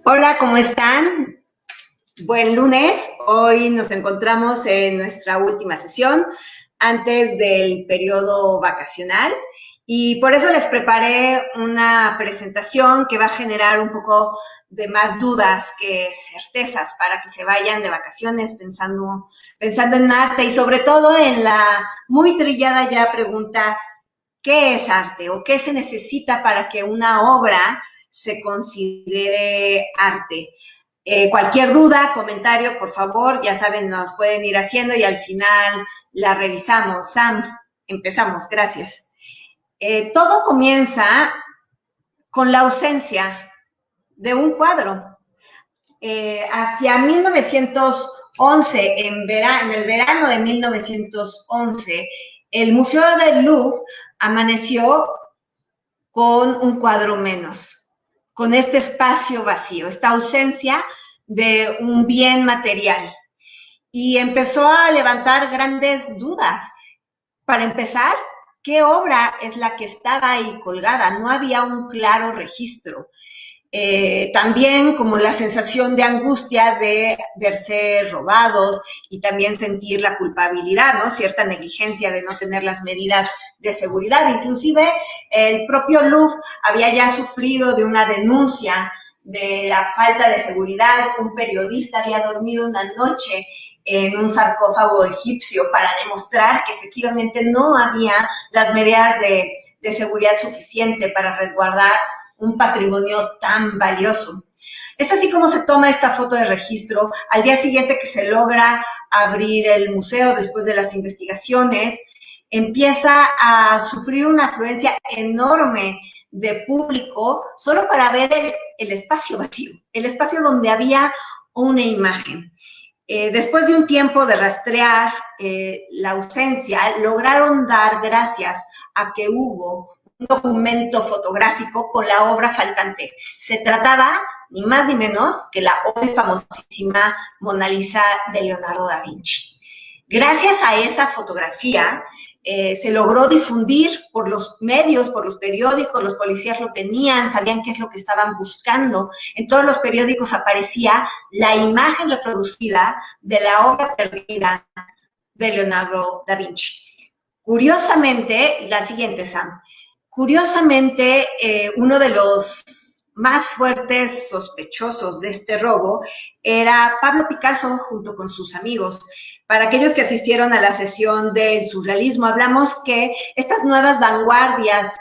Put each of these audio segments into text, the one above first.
Hola, ¿cómo están? Buen lunes. Hoy nos encontramos en nuestra última sesión antes del periodo vacacional y por eso les preparé una presentación que va a generar un poco de más dudas que certezas para que se vayan de vacaciones pensando en arte y sobre todo en la muy trillada ya pregunta: ¿qué es arte o qué se necesita para que una obra se considere arte? Cualquier duda, comentario, por favor, ya saben, nos pueden ir haciendo y al final la revisamos. Sam, empezamos, gracias. Todo comienza con la ausencia de un cuadro. Hacia 1911, en el verano de 1911, el Museo del Louvre amaneció con un cuadro menos, con este espacio vacío, esta ausencia de un bien material. Y empezó a levantar grandes dudas. Para empezar, ¿qué obra es la que estaba ahí colgada? No había un claro registro. También como la sensación de angustia de verse robados y también sentir la culpabilidad, ¿no? Cierta negligencia de no tener las medidas de seguridad. Inclusive el propio Louvre había ya sufrido de una denuncia de la falta de seguridad. Un periodista había dormido una noche en un sarcófago egipcio para demostrar que efectivamente no había las medidas de seguridad suficiente para resguardar un patrimonio tan valioso. Es así como se toma esta foto de registro. Al día siguiente que se logra abrir el museo después de las investigaciones, empieza a sufrir una afluencia enorme de público solo para ver el espacio vacío, el espacio donde había una imagen. Después de un tiempo de rastrear la ausencia, lograron dar gracias a que hubo un documento fotográfico con la obra faltante. Se trataba ni más ni menos que la hoy famosísima Mona Lisa de Leonardo da Vinci. Gracias a esa fotografía, se logró difundir por los medios, por los periódicos, los policías lo tenían, sabían qué es lo que estaban buscando. En todos los periódicos aparecía la imagen reproducida de la obra perdida de Leonardo da Vinci. Curiosamente, la siguiente, Sam. Curiosamente, uno de los más fuertes sospechosos de este robo era Pablo Picasso junto con sus amigos. Para aquellos que asistieron a la sesión del surrealismo, hablamos que estas nuevas vanguardias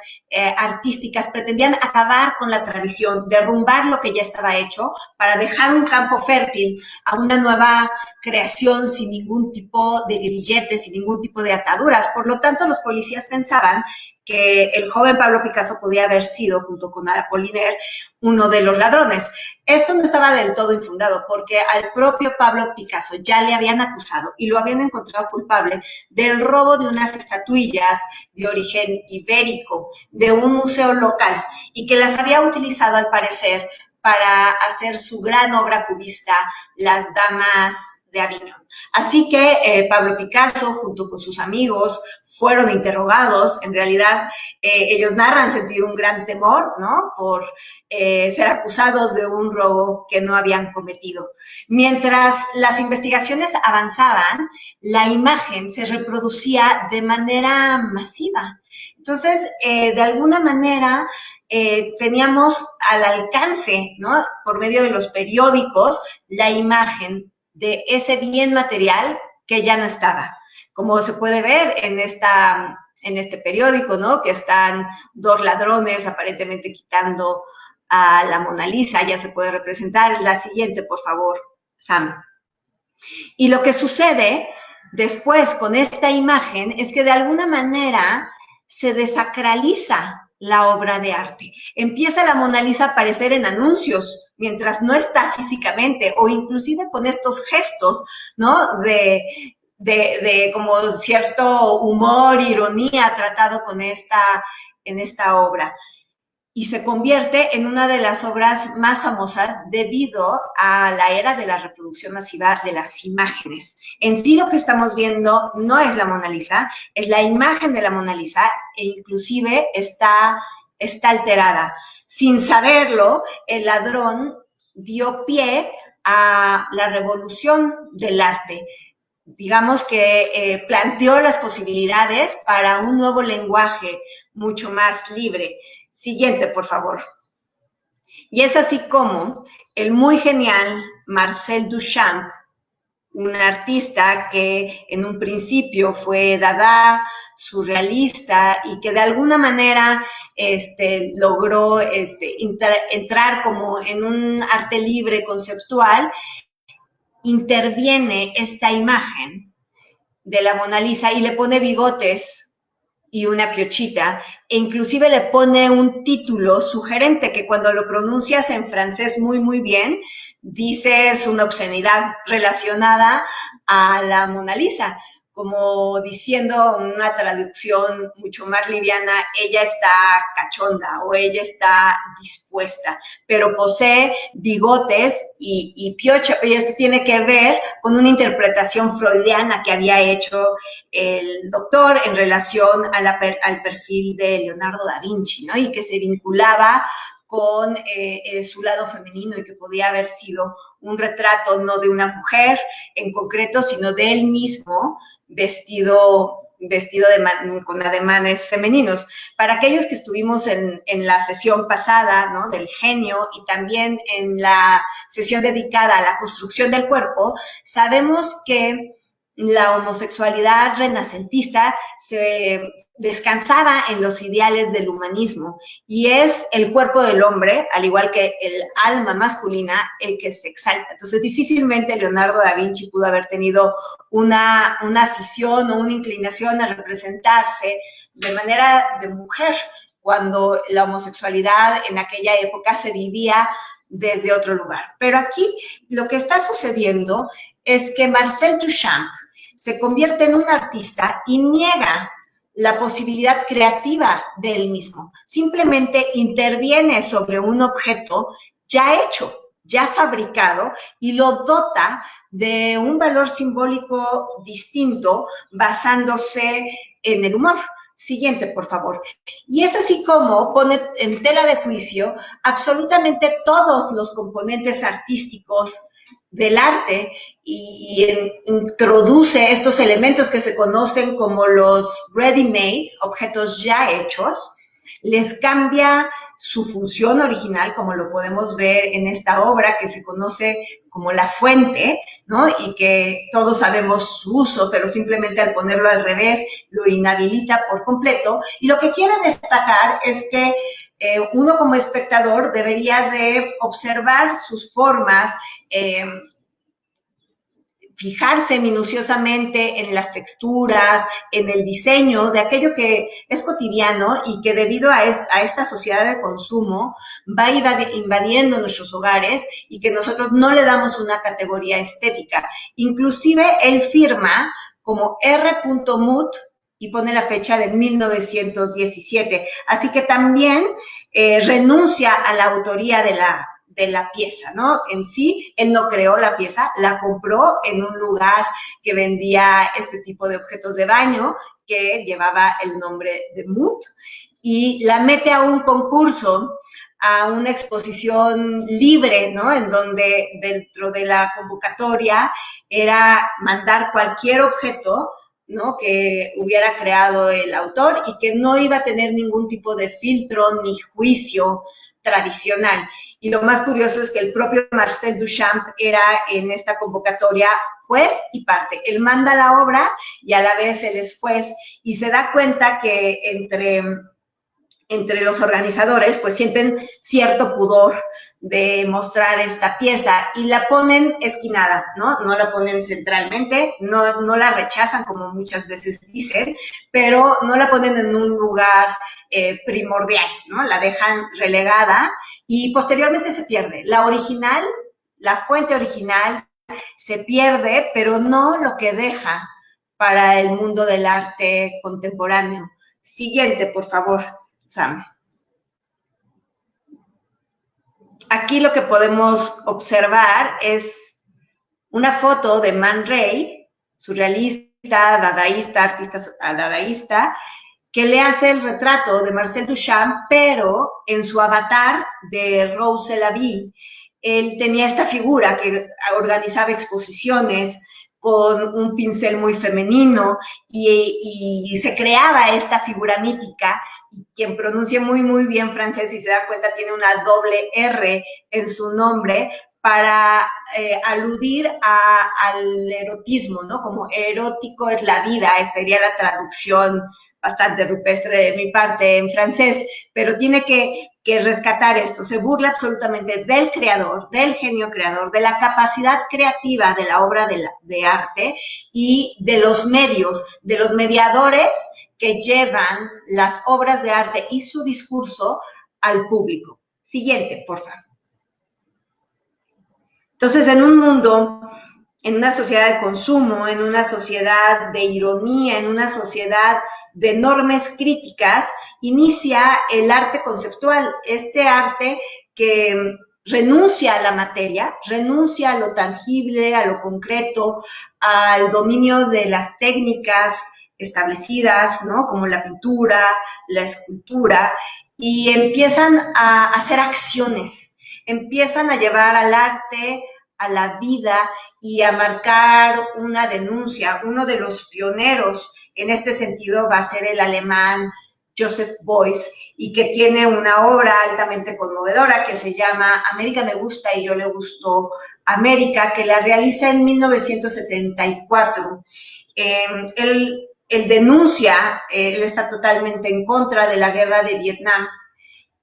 artísticas pretendían acabar con la tradición, derrumbar lo que ya estaba hecho para dejar un campo fértil a una nueva creación sin ningún tipo de grilletes, sin ningún tipo de ataduras. Por lo tanto, los policías pensaban que el joven Pablo Picasso podía haber sido, junto con Apollinaire, uno de los ladrones. Esto no estaba del todo infundado, porque al propio Pablo Picasso ya le habían acusado y lo habían encontrado culpable del robo de unas estatuillas de origen ibérico de un museo local y que las había utilizado, al parecer, para hacer su gran obra cubista, Las Damas de Avignon. Así que Pablo Picasso, junto con sus amigos, fueron interrogados. En realidad, ellos narran sentir un gran temor, ¿no? Por ser acusados de un robo que no habían cometido. Mientras las investigaciones avanzaban, la imagen se reproducía de manera masiva. Entonces, de alguna manera, teníamos al alcance, ¿no? Por medio de los periódicos, la imagen de ese bien material que ya no estaba. Como se puede ver en este periódico, ¿no? Que están dos ladrones aparentemente quitando a la Mona Lisa, ya se puede representar. La siguiente, por favor, Sam. Y lo que sucede después con esta imagen es que de alguna manera se desacraliza la obra de arte. Empieza la Mona Lisa a aparecer en anuncios mientras no está físicamente, o inclusive con estos gestos, ¿no? De como cierto humor, ironía tratado en esta obra. Y se convierte en una de las obras más famosas debido a la era de la reproducción masiva de las imágenes. En sí lo que estamos viendo no es la Mona Lisa, es la imagen de la Mona Lisa e inclusive está alterada. Sin saberlo, el ladrón dio pie a la revolución del arte. Digamos que planteó las posibilidades para un nuevo lenguaje mucho más libre. Siguiente, por favor. Y es así como el muy genial Marcel Duchamp, un artista que en un principio fue dada, surrealista y que de alguna manera logró entrar como en un arte libre conceptual, interviene esta imagen de la Mona Lisa y le pone bigotes y una piochita, e inclusive le pone un título sugerente que cuando lo pronuncias en francés muy, muy bien, dices una obscenidad relacionada a la Mona Lisa, como diciendo una traducción mucho más liviana, ella está cachonda o ella está dispuesta, pero posee bigotes y piocha, y esto tiene que ver con una interpretación freudiana que había hecho el doctor en relación al perfil de Leonardo da Vinci, ¿no? Y que se vinculaba con su lado femenino y que podía haber sido un retrato no de una mujer en concreto, sino de él mismo vestido con ademanes femeninos. Para aquellos que estuvimos en la sesión pasada, ¿no? Del genio y también en la sesión dedicada a la construcción del cuerpo, sabemos que la homosexualidad renacentista se descansaba en los ideales del humanismo y es el cuerpo del hombre, al igual que el alma masculina, el que se exalta. Entonces, difícilmente Leonardo da Vinci pudo haber tenido una afición o una inclinación a representarse de manera de mujer, cuando la homosexualidad en aquella época se vivía desde otro lugar. Pero aquí lo que está sucediendo es que Marcel Duchamp se convierte en un artista y niega la posibilidad creativa de él mismo. Simplemente interviene sobre un objeto ya hecho, ya fabricado, y lo dota de un valor simbólico distinto basándose en el humor. Siguiente, por favor. Y es así como pone en tela de juicio absolutamente todos los componentes artísticos del arte y introduce estos elementos que se conocen como los ready-mades, objetos ya hechos, les cambia su función original, como lo podemos ver en esta obra que se conoce como La Fuente, ¿no? Y que todos sabemos su uso, pero simplemente al ponerlo al revés lo inhabilita por completo. Y lo que quiere destacar es que uno como espectador debería de observar sus formas, fijarse minuciosamente en las texturas, en el diseño de aquello que es cotidiano y que debido a esta sociedad de consumo va invadiendo nuestros hogares y que nosotros no le damos una categoría estética. Inclusive él firma como R. Muth y pone la fecha de 1917. Así que también renuncia a la autoría de la pieza, ¿no? En sí, él no creó la pieza, la compró en un lugar que vendía este tipo de objetos de baño que llevaba el nombre de Muth y la mete a un concurso, a una exposición libre, ¿no? En donde dentro de la convocatoria era mandar cualquier objeto, ¿no? Que hubiera creado el autor y que no iba a tener ningún tipo de filtro ni juicio tradicional. Y lo más curioso es que el propio Marcel Duchamp era en esta convocatoria juez y parte. Él manda la obra y a la vez él es juez y se da cuenta que entre los organizadores pues sienten cierto pudor de mostrar esta pieza y la ponen esquinada, ¿no? No la ponen centralmente, no la rechazan como muchas veces dicen, pero no la ponen en un lugar primordial, ¿no? La dejan relegada y posteriormente se pierde. La original, la fuente original se pierde, pero no lo que deja para el mundo del arte contemporáneo. Siguiente, por favor, Sam. Aquí lo que podemos observar es una foto de Man Ray, surrealista, dadaísta, artista dadaísta, que le hace el retrato de Marcel Duchamp, pero en su avatar de Rose Lavie, él tenía esta figura que organizaba exposiciones con un pincel muy femenino y se creaba esta figura mítica. Y quien pronuncia muy, muy bien francés y se da cuenta tiene una doble R en su nombre para aludir al erotismo, ¿no? Como erótico es la vida, esa sería la traducción bastante rupestre de mi parte en francés, pero tiene que rescatar esto, se burla absolutamente del creador, del genio creador, de la capacidad creativa de la obra de arte y de los medios, de los mediadores que llevan las obras de arte y su discurso al público. Siguiente, por favor. Entonces, en un mundo, en una sociedad de consumo, en una sociedad de ironía, en una sociedad de enormes críticas, inicia el arte conceptual, este arte que renuncia a la materia, renuncia a lo tangible, a lo concreto, al dominio de las técnicas establecidas, ¿no? Como la pintura, la escultura, y empiezan a hacer acciones, empiezan a llevar al arte a la vida y a marcar una denuncia. Uno de los pioneros en este sentido va a ser el alemán Joseph Beuys, y que tiene una obra altamente conmovedora que se llama América me gusta y yo le gusto América, que la realiza en 1974. Él denuncia, él está totalmente en contra de la guerra de Vietnam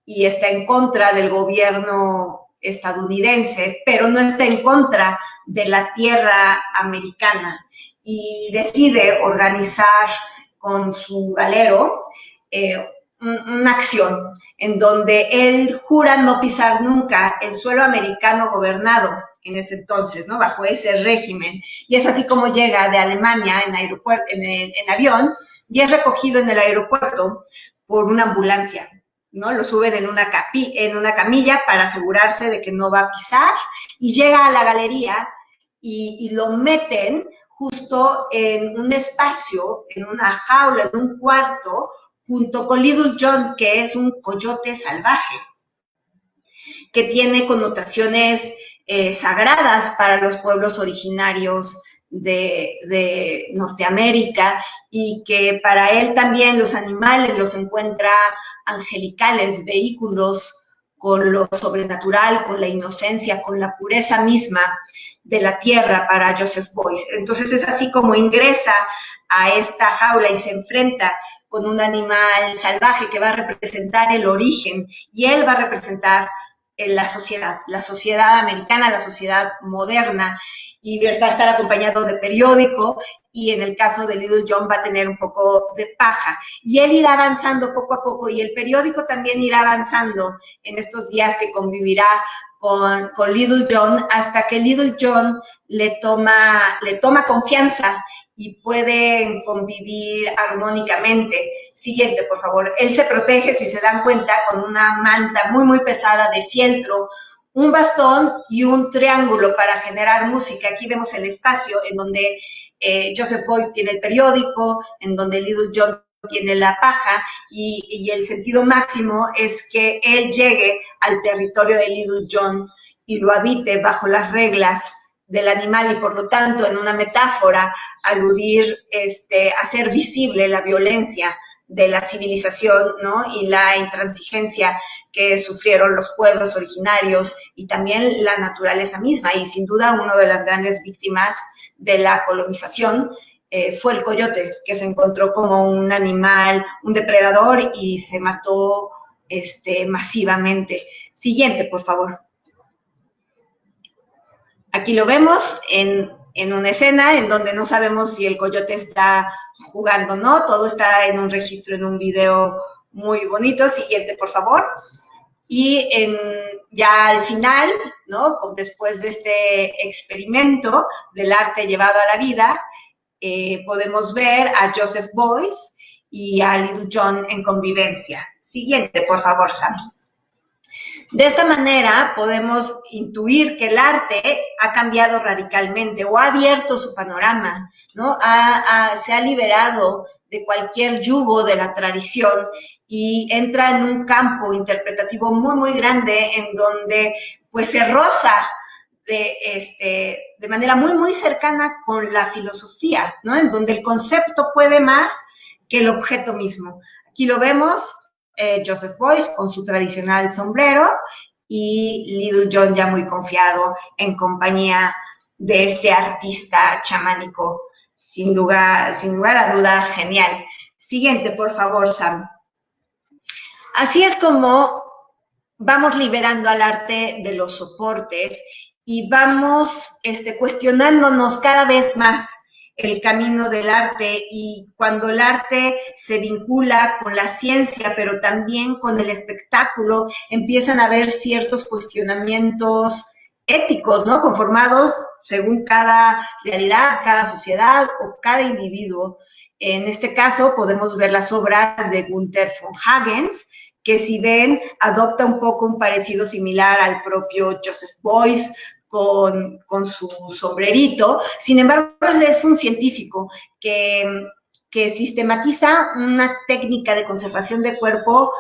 y está en contra del gobierno estadounidense, pero no está en contra de la tierra americana, y decide organizar con su galero una acción en donde él jura no pisar nunca el suelo americano gobernado en ese entonces, ¿no? Bajo ese régimen. Y es así como llega de Alemania en avión, y es recogido en el aeropuerto por una ambulancia, ¿no? Lo suben en una camilla para asegurarse de que no va a pisar, y llega a la galería y lo meten justo en un espacio, en una jaula, en un cuarto, junto con Little John, que es un coyote salvaje, que tiene connotaciones sagradas para los pueblos originarios de Norteamérica, y que para él también los animales los encuentra angelicales, vehículos con lo sobrenatural, con la inocencia, con la pureza misma de la tierra para Joseph Beuys. Entonces es así como ingresa a esta jaula y se enfrenta con un animal salvaje que va a representar el origen, y él va a representar la sociedad americana, la sociedad moderna, y va a estar acompañado de periódico, y en el caso de Little John va a tener un poco de paja. Y él irá avanzando poco a poco, y el periódico también irá avanzando en estos días que convivirá con Little John, hasta que Little John le toma confianza y pueden convivir armónicamente. Siguiente, por favor. Él se protege, si se dan cuenta, con una manta muy, muy pesada de fieltro, un bastón y un triángulo para generar música. Aquí vemos el espacio en donde Joseph Beuys tiene el periódico, en donde Little John tiene la paja, y el sentido máximo es que él llegue al territorio de Little John y lo habite bajo las reglas del animal, y por lo tanto, en una metáfora, aludir, hacer visible la violencia de la civilización, ¿no? Y la intransigencia que sufrieron los pueblos originarios y también la naturaleza misma. Y sin duda, una de las grandes víctimas de la colonización fue el coyote, que se encontró como un animal, un depredador, y se mató masivamente. Siguiente, por favor. Aquí lo vemos en una escena en donde no sabemos si el coyote está jugando o no. Todo está en un registro, en un video muy bonito. Siguiente, por favor. Y ya al final, ¿no? Después de este experimento del arte llevado a la vida, podemos ver a Joseph Beuys y a Little John en convivencia. Siguiente, por favor, Sam. De esta manera podemos intuir que el arte ha cambiado radicalmente o ha abierto su panorama, ¿no? Se ha liberado de cualquier yugo de la tradición y entra en un campo interpretativo muy, muy grande, en donde pues se roza de manera muy, muy cercana con la filosofía, ¿no? En donde el concepto puede más que el objeto mismo. Aquí lo vemos, Joseph Beuys con su tradicional sombrero y Little John ya muy confiado en compañía de este artista chamánico, sin lugar a duda, genial. Siguiente, por favor, Sam. Así es como vamos liberando al arte de los soportes y vamos cuestionándonos cada vez más el camino del arte, y cuando el arte se vincula con la ciencia, pero también con el espectáculo, empiezan a haber ciertos cuestionamientos éticos, ¿no? Conformados según cada realidad, cada sociedad o cada individuo. En este caso podemos ver las obras de Gunther von Hagens, que si ven, adopta un poco un parecido similar al propio Joseph Beuys con su sombrerito. Sin embargo, es un científico que sistematiza una técnica de conservación de cuerpo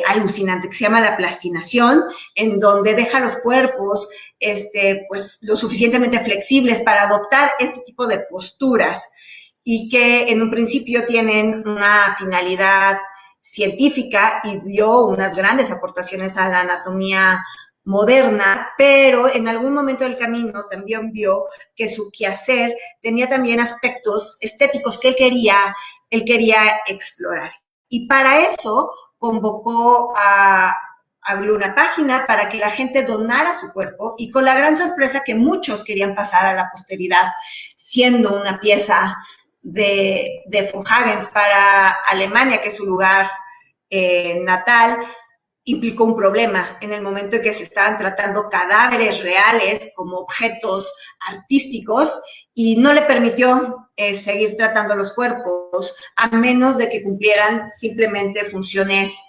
alucinante, que se llama la plastinación, en donde deja los cuerpos pues, lo suficientemente flexibles para adoptar este tipo de posturas, y que en un principio tienen una finalidad científica y dio unas grandes aportaciones a la anatomía moderna, pero en algún momento del camino también vio que su quehacer tenía también aspectos estéticos que él quería explorar. Y para eso convocó abrió una página para que la gente donara su cuerpo, y con la gran sorpresa que muchos querían pasar a la posteridad, siendo una pieza de von Hagens para Alemania, que es su lugar natal, implicó un problema en el momento en que se estaban tratando cadáveres reales como objetos artísticos, y no le permitió seguir tratando los cuerpos a menos de que cumplieran simplemente funciones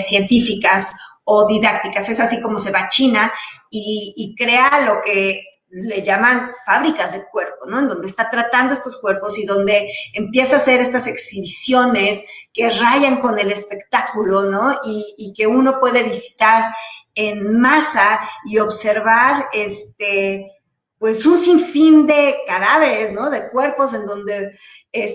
científicas o didácticas. Es así como se va a China y crea lo que le llaman fábricas de cuerpo, ¿no? En donde está tratando estos cuerpos y donde empieza a hacer estas exhibiciones que rayan con el espectáculo, ¿no? Y que uno puede visitar en masa y observar pues un sinfín de cadáveres, ¿no? De cuerpos en donde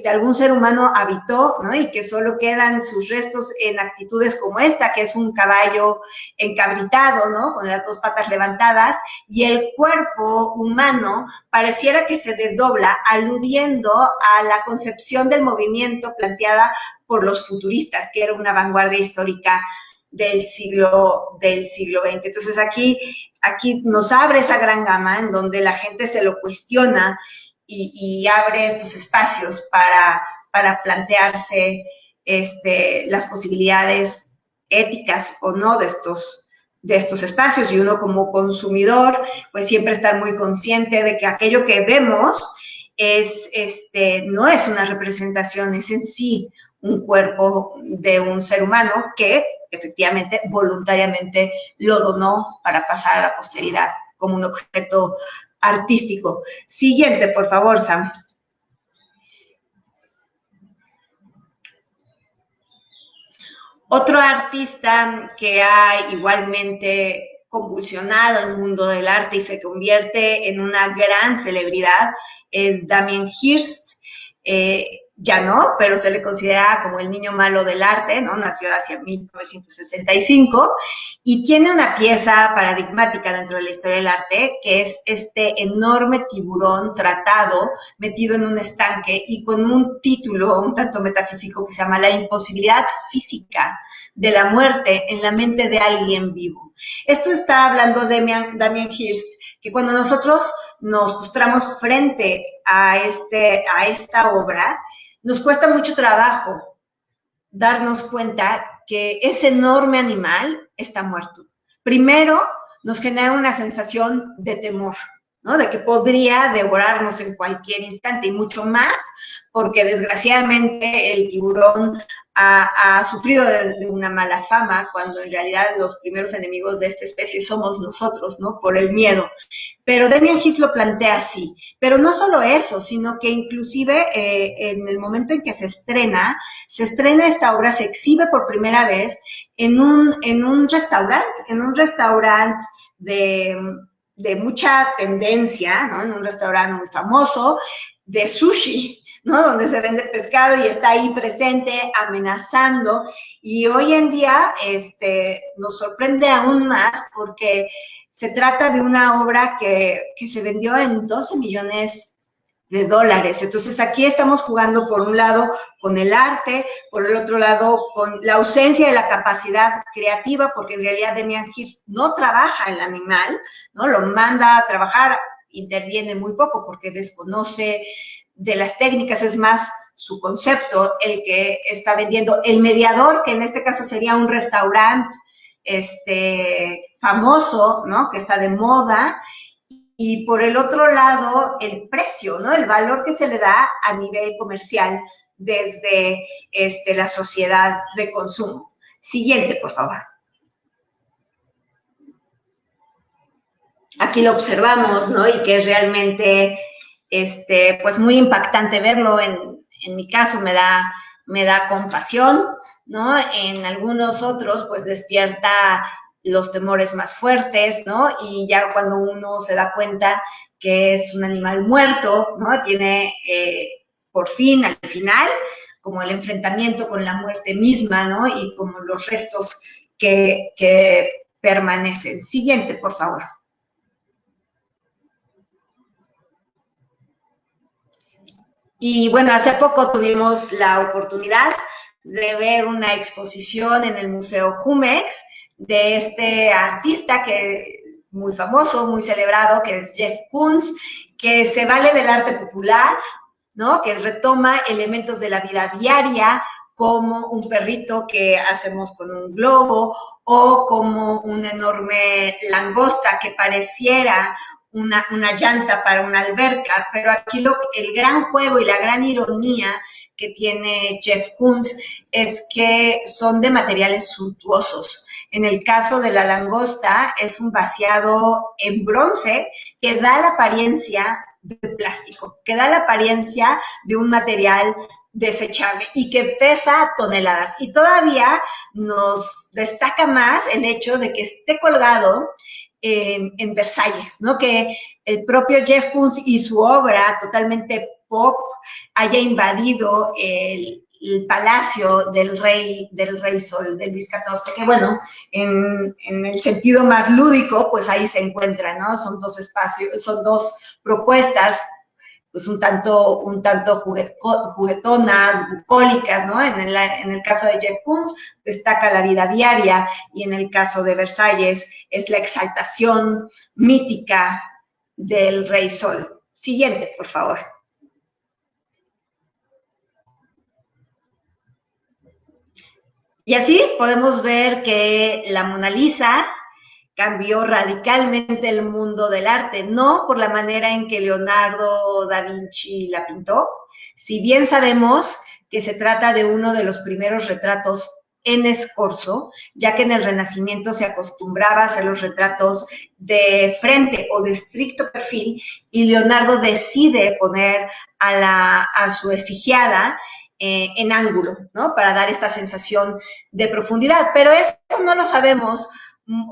algún ser humano habitó, ¿no? Y que solo quedan sus restos en actitudes como esta, que es un caballo encabritado, ¿no? Con las dos patas levantadas, y el cuerpo humano pareciera que se desdobla, aludiendo a la concepción del movimiento planteada por los futuristas, que era una vanguardia histórica del siglo XX. Entonces aquí nos abre esa gran gama en donde la gente se lo cuestiona y abre estos espacios para plantearse las posibilidades éticas o no de estos espacios, y uno como consumidor pues siempre estar muy consciente de que aquello que vemos no es una representación, es en sí un cuerpo de un ser humano que efectivamente voluntariamente lo donó para pasar a la posteridad como un objeto artístico. Siguiente, por favor, Sam. Otro artista que ha igualmente convulsionado el mundo del arte y se convierte en una gran celebridad es Damien Hirst. Ya no, pero se le considera como el niño malo del arte, ¿no? Nació hacia 1965 y tiene una pieza paradigmática dentro de la historia del arte, que es este enorme tiburón tratado, metido en un estanque y con un título un tanto metafísico que se llama La imposibilidad física de la muerte en la mente de alguien vivo. Esto está hablando de Damien Hirst, que cuando nosotros nos postramos frente a esta obra, nos cuesta mucho trabajo darnos cuenta que ese enorme animal está muerto. Primero, nos genera una sensación de temor, ¿no? De que podría devorarnos en cualquier instante y mucho más porque desgraciadamente el tiburón ha sufrido de una mala fama cuando en realidad los primeros enemigos de esta especie somos nosotros, ¿no? Por el miedo. Pero Damien Hirst lo plantea así. Pero no solo eso, sino que inclusive en el momento en que se estrena esta obra, se exhibe por primera vez en un restaurante de, de mucha tendencia, ¿no? En un restaurante muy famoso de sushi, ¿no? Donde se vende pescado y está ahí presente amenazando. Y hoy en día nos sorprende aún más porque se trata de una obra que se vendió en 12 millones de dólares. Entonces aquí estamos jugando por un lado con el arte, por el otro lado con la ausencia de la capacidad creativa, porque en realidad Damien Hirst no trabaja el animal, ¿no? Lo manda a trabajar, interviene muy poco porque desconoce de las técnicas, es más su concepto el que está vendiendo. El mediador, que en este caso sería un restaurante famoso, ¿no? Que está de moda, y por el otro lado, el precio, ¿no? El valor que se le da a nivel comercial desde la sociedad de consumo. Siguiente, por favor. Aquí lo observamos, ¿no? Y que es realmente, pues muy impactante verlo. En mi caso me da compasión, ¿no? En algunos otros, pues despierta los temores más fuertes, ¿no? Y ya cuando uno se da cuenta que es un animal muerto, ¿no? Tiene por fin, al final, como el enfrentamiento con la muerte misma, ¿no? Y como los restos que permanecen. Siguiente, por favor. Y bueno, hace poco tuvimos la oportunidad de ver una exposición en el Museo Jumex de este artista que muy famoso, muy celebrado, que es Jeff Koons, que se vale del arte popular, ¿no? Que retoma elementos de la vida diaria, como un perrito que hacemos con un globo o como una enorme langosta que pareciera una llanta para una alberca, pero aquí el gran juego y la gran ironía que tiene Jeff Koons es que son de materiales suntuosos. En el caso de la langosta es un vaciado en bronce que da la apariencia de plástico, que da la apariencia de un material desechable y que pesa toneladas. Y todavía nos destaca más el hecho de que esté colgado en Versalles, ¿no? Que el propio Jeff Koons y su obra totalmente pop haya invadido el palacio del rey Sol, de Luis XIV, que bueno, en el sentido más lúdico, pues ahí se encuentra, ¿no? Son dos espacios, son dos propuestas pues un tanto juguetonas, bucólicas, ¿no? En el caso de Jeff Koons destaca la vida diaria y en el caso de Versalles es la exaltación mítica del Rey Sol. Siguiente, por favor. Y así podemos ver que la Mona Lisa cambió radicalmente el mundo del arte, no por la manera en que Leonardo da Vinci la pintó, si bien sabemos que se trata de uno de los primeros retratos en escorzo, ya que en el Renacimiento se acostumbraba a hacer los retratos de frente o de estricto perfil, y Leonardo decide poner a su efigiada en ángulo, ¿no? Para dar esta sensación de profundidad. Pero eso no lo sabemos,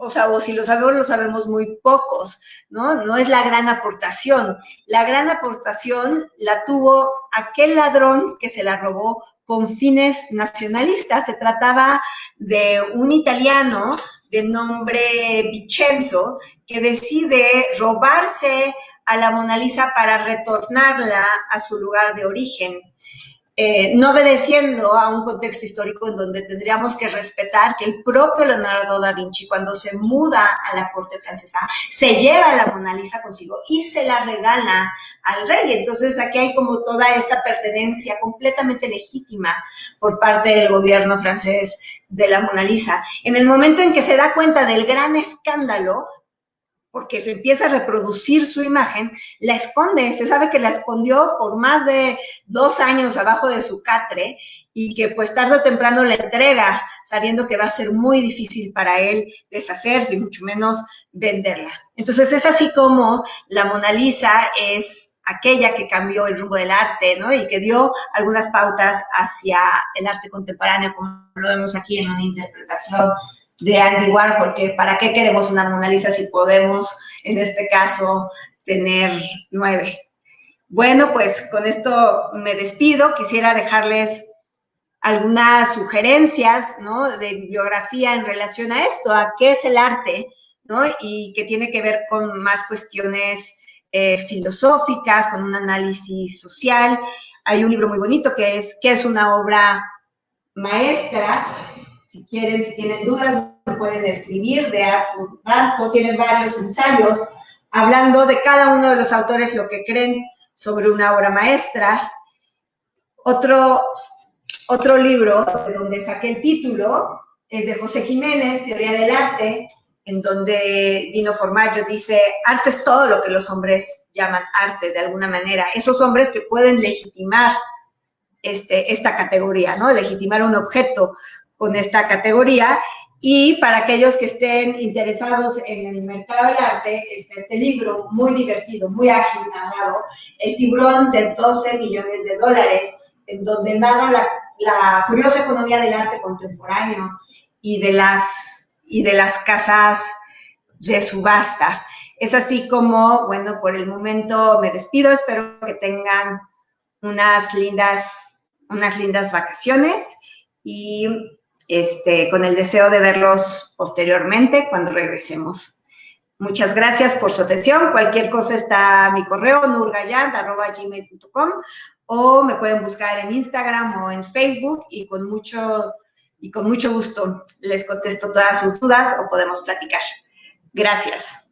o sea, o si lo sabemos muy pocos, ¿no? No es la gran aportación. La gran aportación la tuvo aquel ladrón que se la robó con fines nacionalistas. Se trataba de un italiano de nombre Vincenzo que decide robarse a la Mona Lisa para retornarla a su lugar de origen. No obedeciendo a un contexto histórico en donde tendríamos que respetar que el propio Leonardo da Vinci, cuando se muda a la corte francesa, se lleva la Mona Lisa consigo y se la regala al rey. Entonces aquí hay como toda esta pertenencia completamente legítima por parte del gobierno francés de la Mona Lisa. En el momento en que se da cuenta del gran escándalo, porque se empieza a reproducir su imagen, la esconde. Se sabe que la escondió por más de 2 años abajo de su catre y que pues tarde o temprano la entrega, sabiendo que va a ser muy difícil para él deshacerse y mucho menos venderla. Entonces es así como la Mona Lisa es aquella que cambió el rumbo del arte, ¿no? Y que dio algunas pautas hacia el arte contemporáneo, como lo vemos aquí en una interpretación de Andy Warhol, que para qué queremos una Mona Lisa si podemos, en este caso, tener 9. Bueno, pues con esto me despido. Quisiera dejarles algunas sugerencias, ¿no?, de bibliografía en relación a esto, a qué es el arte, ¿no?, y que tiene que ver con más cuestiones filosóficas, con un análisis social. Hay un libro muy bonito que es ¿Qué es una obra maestra? Si quieren, si tienen dudas, me pueden escribir, de Arthur Danto. Tienen varios ensayos hablando de cada uno de los autores lo que creen sobre una obra maestra. Otro libro de donde saqué el título es de José Jiménez, Teoría del Arte, en donde Dino Formaggio dice, arte es todo lo que los hombres llaman arte, de alguna manera. Esos hombres que pueden legitimar esta categoría, ¿no? Legitimar un objeto con esta categoría. Y para aquellos que estén interesados en el mercado del arte, está este libro muy divertido, muy ágil, narrado, El tiburón de 12 millones de dólares, en donde narra la curiosa economía del arte contemporáneo y de las casas de subasta. Es así como, bueno, por el momento me despido. Espero que tengan unas lindas vacaciones y con el deseo de verlos posteriormente cuando regresemos. Muchas gracias por su atención. Cualquier cosa está a mi correo, nurgayant@gmail.com, o me pueden buscar en Instagram o en Facebook y con mucho gusto les contesto todas sus dudas o podemos platicar. Gracias.